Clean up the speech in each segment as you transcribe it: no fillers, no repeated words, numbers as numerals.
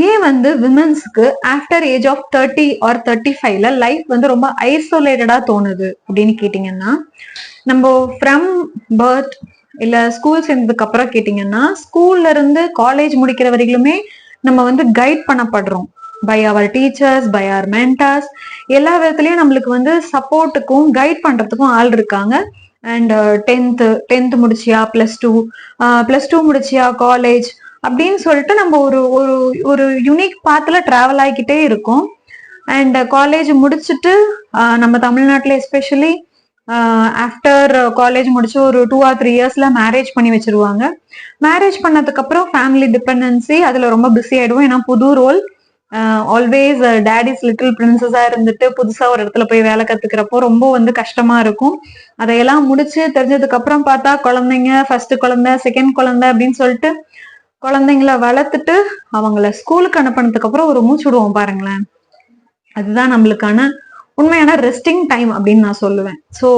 ஏன் வந்து விமென்ஸ்க்கு ஆஃப்டர் ஏஜ் ஆஃப் 30 ஆர் 35ல லைஃப் வந்து ரொம்ப ஐசோலேட்டடா தோணுது அப்படின்னு கேட்டீங்கன்னா, நம்ம ஃப்ரம் பர்த் இல்ல ஸ்கூல் சேர்ந்ததுக்கு அப்புறம் கேட்டீங்கன்னா, ஸ்கூல்ல இருந்து காலேஜ் முடிக்கிற வரையிலுமே நம்ம வந்து கைட் பண்ணப்படுறோம் by our teachers, by our mentors. எல்லா விதத்துலயும் நம்மளுக்கு வந்து சப்போர்ட்டுக்கும் கைட் பண்றதுக்கும் ஆள் இருக்காங்க. அண்ட் டென்த் முடிச்சியா, பிளஸ் டூ முடிச்சியா, காலேஜ் அப்படின்னு சொல்லிட்டு நம்ம ஒரு ஒரு ஒரு யுனிக் பாத்துல டிராவல் ஆகிக்கிட்டே இருக்கோம். அண்ட் காலேஜ் முடிச்சுட்டு நம்ம தமிழ்நாட்டுல எஸ்பெஷலி ஆஃப்டர் காலேஜ் முடிச்சு ஒரு 2 or 3 இயர்ஸ்ல மேரேஜ் பண்ணி வச்சிருவாங்க. மேரேஜ் பண்ணதுக்கு அப்புறம் ஃபேமிலி டிபெண்டன்சி அதுல ரொம்ப பிஸி ஆயிடுவோம். ஏன்னா புது ரோல், ஆல்வேஸ் டேடிஸ் லிட்டில் பிரின்சஸா இருந்துட்டு புதுசா ஒரு இடத்துல போய் வேலை கத்துக்கிறப்போ ரொம்ப வந்து கஷ்டமா இருக்கும். அதையெல்லாம் முடிச்சு தெரிஞ்சதுக்கு அப்புறம் பார்த்தா குழந்தைங்க, ஃபர்ஸ்ட் குழந்தை, செகண்ட் குழந்தை அப்படின்னு சொல்லிட்டு குழந்தைங்களை வளர்த்துட்டு அவங்கள ஸ்கூலுக்கு அனுப்பினதுக்கு அப்புறம் ஒரு மூச்சு விடுவோம் பாருங்களேன். அதுதான் நம்மளுக்கான உண்மையான ரெஸ்டிங் டைம் அப்படின்னு நான் சொல்லுவேன். ஸோ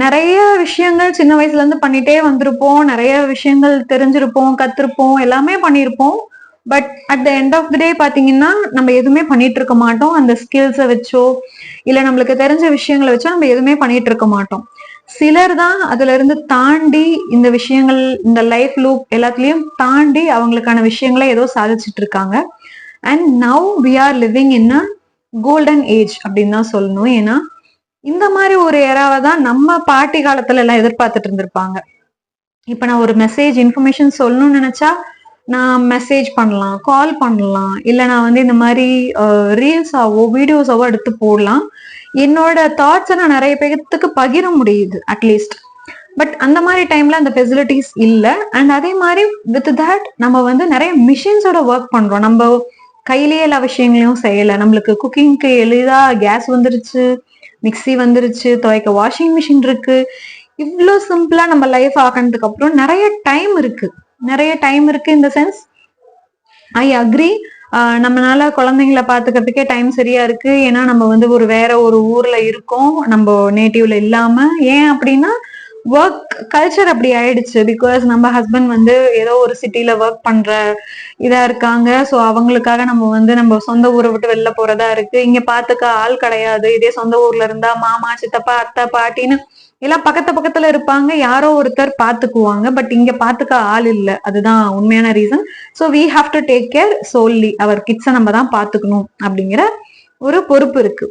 நிறைய விஷயங்கள் சின்ன வயசுல இருந்து பண்ணிட்டே வந்திருப்போம், நிறைய விஷயங்கள் தெரிஞ்சிருப்போம், கத்திருப்போம், எல்லாமே பண்ணியிருப்போம். But at the end of the day பாத்தீங்கன்னா நம்ம எதுவுமே பண்ணிட்டு இருக்க மாட்டோம். அந்த ஸ்கில்ஸை வச்சோ இல்ல நம்மளுக்கு தெரிஞ்ச விஷயங்களை வச்சோ நம்ம எதுவுமே பண்ணிட்டு இருக்க மாட்டோம். சிலர் தான் அதுல இருந்து தாண்டி இந்த விஷயங்கள், இந்த லைஃப் லூப் எல்லாத்துலயும் தாண்டி அவங்களுக்கான விஷயங்களை ஏதோ சாதிச்சுட்டு இருக்காங்க. And now we are living in a golden age அப்படின்னு தான் சொல்லணும். ஏன்னா இந்த மாதிரி ஒரு ஏராவை தான் நம்ம பாட்டி காலத்துல எல்லாம் எதிர்பார்த்துட்டு இருந்திருப்பாங்க. இப்ப நான் ஒரு மெசேஜ் இன்ஃபர்மேஷன் சொல்லணும்னு நினைச்சா நான் மெசேஜ் பண்ணலாம், கால் பண்ணலாம், இல்ல நான் வந்து இந்த மாதிரி ரீல்ஸாவோ வீடியோஸாவோ எடுத்து போடலாம். என்னோட தாட்ஸை நான் நிறைய பேர்த்துக்கு பகிர முடியுது அட்லீஸ்ட். பட் அந்த மாதிரி டைம்ல அந்த ஃபெசிலிட்டிஸ் இல்லை. அண்ட் அதே மாதிரி வித் தட் நம்ம வந்து நிறைய மிஷின்ஸோட ஒர்க் பண்றோம். நம்ம கையிலேயே எல்லா விஷயங்களையும் செய்யலை. நம்மளுக்கு குக்கிங்க்கு எளிதா கேஸ் வந்துருச்சு, மிக்சி வந்துருச்சு, துவைக்க வாஷிங் மிஷின் இருக்கு. இவ்வளோ சிம்பிளா நம்ம லைஃப் ஆகினதுக்கு அப்புறம் நிறைய டைம் இருக்கு. இந்த சென்ஸ் ஐ அக்ரி. நம்மளால குழந்தைங்களை பாத்துக்கிறதுக்கே டைம் சரியா இருக்கு. ஏன்னா நம்ம வந்து வேற ஒரு ஊர்ல இருக்கோம், நம்ம நேட்டிவ்ல இல்லாம. ஏன் அப்படின்னா ஒர்க் கல்ச்சர் அப்படி ஆயிடுச்சு. பிகாஸ் நம்ம ஹஸ்பண்ட் வந்து ஏதோ ஒரு சிட்டில ஒர்க் பண்ற இதா இருக்காங்க. ஸோ அவங்களுக்காக நம்ம வந்து நம்ம சொந்த ஊரை விட்டு வெளில போறதா இருக்கு. இங்க பாத்துக்க ஆள் கிடையாது. இதே சொந்த ஊர்ல இருந்தா மாமா, சித்தப்பா, அத்தை, பாட்டின்னு எல்லாம் பக்கத்துல இருப்பாங்க, யாரோ ஒருத்தர் பாத்துக்குவாங்க. பட் இங்க பாத்துக்க ஆள் இல்லை. அதுதான் உண்மையான reason. So we have to take care solely. Our கிட்ஸை நம்ம தான் பாத்துக்கணும் அப்படிங்கிற ஒரு பொறுப்பு இருக்கு.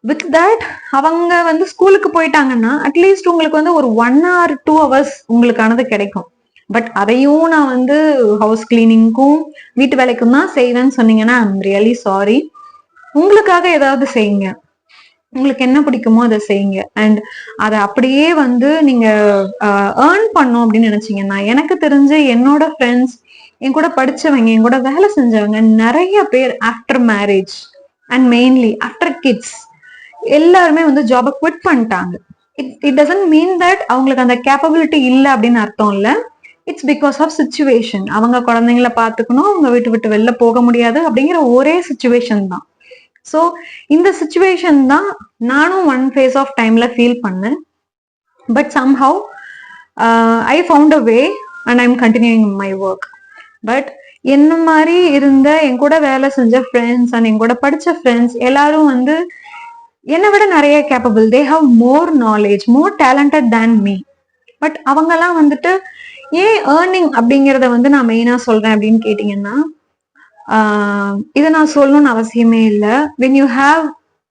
வித் தட் அவங்க வந்து ஸ்கூலுக்கு போயிட்டாங்கன்னா அட்லீஸ்ட் உங்களுக்கு வந்து ஒரு 1 or 2 hours உங்களுக்கானது கிடைக்கும். பட் அதையும் நான் வந்து ஹவுஸ் கிளீனிங்க்கும் வீட்டு வேலைக்கும் தான் செய்வேன்னு சொன்னீங்கன்னா ஐம் ரியலி சாரி. உங்களுக்காக ஏதாவது செய்யுங்க. உங்களுக்கு என்ன பிடிக்குமோ அதை செய்யுங்க. அண்ட் அதை அப்படியே வந்து நீங்க ஏர்ன் பண்ணும் அப்படின்னு நினைச்சீங்கன்னா, எனக்கு தெரிஞ்சு என்னோட ஃப்ரெண்ட்ஸ், என் கூட படிச்சவங்க, என் கூட வேலை செஞ்சவங்க நிறைய பேர் after marriage and mainly after kids எல்லாருமே வந்து ஜாபை குவிட் பண்ணிட்டாங்க. இட் டசன்ட் மீன் தட் அவங்களுக்கு அந்த கேப்பபிலிட்டி இல்லை அப்படின்னு அர்த்தம் இல்லை. It's because of situation. அவங்க குழந்தைங்களை பார்த்துக்கணும், அவங்க விட்டு வெளில போக முடியாது அப்படிங்கிற ஒரே சிச்சுவேஷன் தான். ஸோ இந்த சிச்சுவேஷன் தான் நானும் ஒன் ஃபேஸ் ஆஃப் டைம்ல ஃபீல் பண்ணேன். But somehow I found a way and I'm continuing my work. But என்ன மாதிரி இருந்த என் கூட வேலை செஞ்ச ஃப்ரெண்ட்ஸ் அண்ட் என் கூட படிச்ச ஃப்ரெண்ட்ஸ் எல்லாரும் வந்து என்னை விட நிறைய capable. They have more knowledge, more talented than me. But அவங்கெல்லாம் வந்துட்டு ஏன் ஏர்னிங் அப்படிங்கிறத வந்து நான் மெயினா சொல்றேன் அப்படின்னு கேட்டீங்கன்னா, இதை நான் சொல்லணும்னு அவசியமே இல்லை. When you have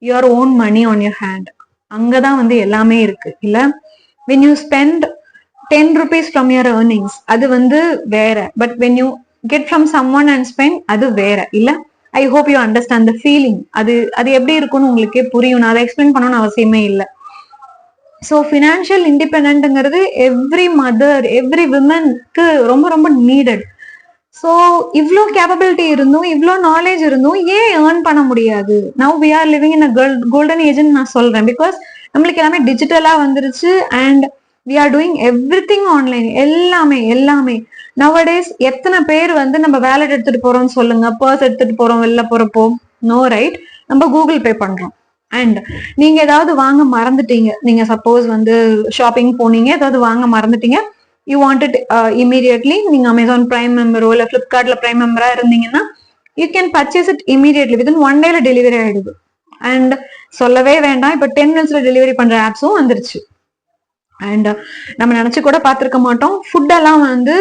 your own money on your hand, அங்கதான் வந்து எல்லாமே இருக்கு. இல்ல when you spend 10 rupees from your earnings அது வந்து வேற. But when you get from someone and spend அது வேற. இல்ல I hope you understand the feeling. அது எப்படி இருக்கும்னு உங்களுக்கே புரியும். நான் அதை எக்ஸ்பிளைன் பண்ணணும்னு அவசியமே இல்லை. ஸோ ஃபினான்ஷியல் இண்டிபெண்டன்ட்ங்கிறது எவ்ரி மதர், எவ்ரி விமனுக்கு ரொம்ப ரொம்ப நீடட். ஸோ இவ்வளோ கேப்பபிலிட்டி இருந்தும், இவ்வளோ நாலேஜ் இருந்தும் ஏன் ஏர்ன் பண்ண முடியாது? Now we are living in a golden ஏஜ்னு நான் சொல்றேன். பிகாஸ் நம்மளுக்கு எல்லாமே டிஜிட்டலா வந்துருச்சு. And we are doing everything online. எல்லாமே நவடேஸ் எத்தனை பேர் வந்து நம்ம வேலட் எடுத்துட்டு போறோம்னு சொல்லுங்க, பர்ஸ் எடுத்துட்டு போறோம் வெளில போறப்போ? No, right? நம்ம கூகுள் பே பண்றோம். அண்ட் நீங்க ஏதாவது வாங்க மறந்துட்டீங்க, நீங்க சப்போஸ் வந்து ஷாப்பிங் போனீங்க, ஏதாவது வாங்க மறந்துட்டீங்க, யூ வாண்ட் இட் இமீடியட்லி, நீங்க அமேசான் பிரைம் மெம்பரோ இல்ல பிளிப்கார்ட்ல பிரைம் மெம்பரா இருந்தீங்கன்னா you can purchase it immediately, within 1 டேல டெலிவரி ஆயிடுது. அண்ட் சொல்லவே வேண்டாம், இப்ப 10 மினிட்ஸ்ல டெலிவரி பண்ற ஆப்ஸும் வந்துருச்சு. அண்ட் நம்ம நினைச்சு கூட பார்த்திருக்க மாட்டோம், ஃபுட் எல்லாம் வந்து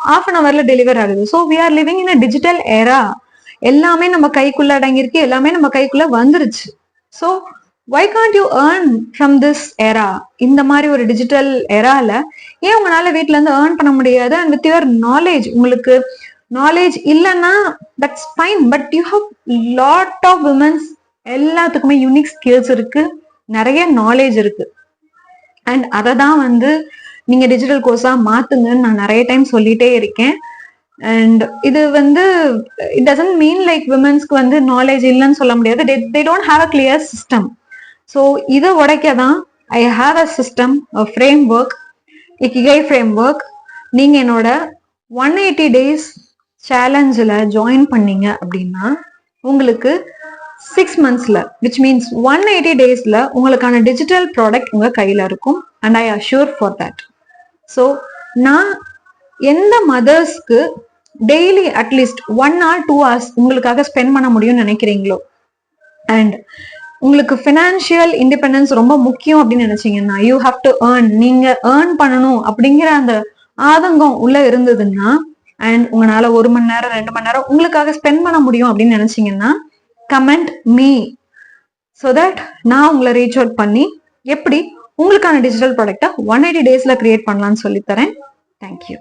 ஹாஃப் அன் அவர்ல டெலிவர் ஆகுது. So we are living in a digital era. எல்லாமே நம்ம கைக்குள்ள அடங்கியிருக்கு, எல்லாமே நம்ம கைக்குள்ள வந்துருச்சு. So why can't you earn from this era? இந்த மாதிரி ஒரு டிஜிட்டல் ஏரால ஏன் உங்களால வீட்ல இருந்து ஏர்ன் பண்ண முடியாது? அண்ட் வித் யுவர் நாலேஜ், உங்களுக்கு நாலேஜ் இல்லைன்னா that's fine, but you have lot of womens, எல்லாத்துக்குமே யூனிக் ஸ்கில்ஸ் இருக்கு, நிறைய நாலேஜ் இருக்கு. அண்ட் அதை தான் வந்து நீங்க டிஜிட்டல் கோர்ஸா மாத்துங்கன்னு நான் நிறைய டைம் சொல்லிட்டே இருக்கேன். அண்ட் இது வந்து இட் டசன்ட் மீன் லைக் விமன்ஸ்க்கு வந்து நாலேஜ் இல்லைன்னு சொல்ல முடியாது. They don't have a clear system. So இதை உடைக்க தான் I have a system, frame work, இக்கிகை frame work. நீங்க என்னோட 180 days சேலஞ்சில் ஜாயின் பண்ணீங்க அப்படின்னா உங்களுக்கு 6 monthsல, விச் மீன்ஸ் 180 daysல உங்களுக்கான டிஜிட்டல் ப்ராடக்ட் உங்க கையில இருக்கும். And I assure for that. So நான் எந்த மதர்ஸ்க்கு டெய்லி அட்லீஸ்ட் 1 hour 2 hours உங்களுக்காக ஸ்பெண்ட் பண்ண முடியும்னு நினைக்கிறீங்களோ, அண்ட் உங்களுக்கு ஃபினான்ஷியல் இண்டிபெண்டன்ஸ் ரொம்ப முக்கியம் அப்படின்னு நினைச்சீங்கன்னா, யூ ஹாவ் டு ஏர்ன், நீங்க ஏர்ன் பண்ணணும் அப்படிங்கிற அந்த ஆதங்கம் உள்ள இருந்ததுன்னா, அண்ட் உங்களால 1 மணி நேரம் 2 மணி நேரம் உங்களுக்காக ஸ்பெண்ட் பண்ண முடியும் அப்படின்னு நினைச்சீங்கன்னா, கமெண்ட் மீ, ஸோ தட் நான் உங்களை ரீச் அவுட் பண்ணி எப்படி உங்களுக்கான டிஜிட்டல் ப்ராடக்டை 180 daysல கிரியேட் பண்ணலாம்னு சொல்லித்தரேன். தேங்க்யூ.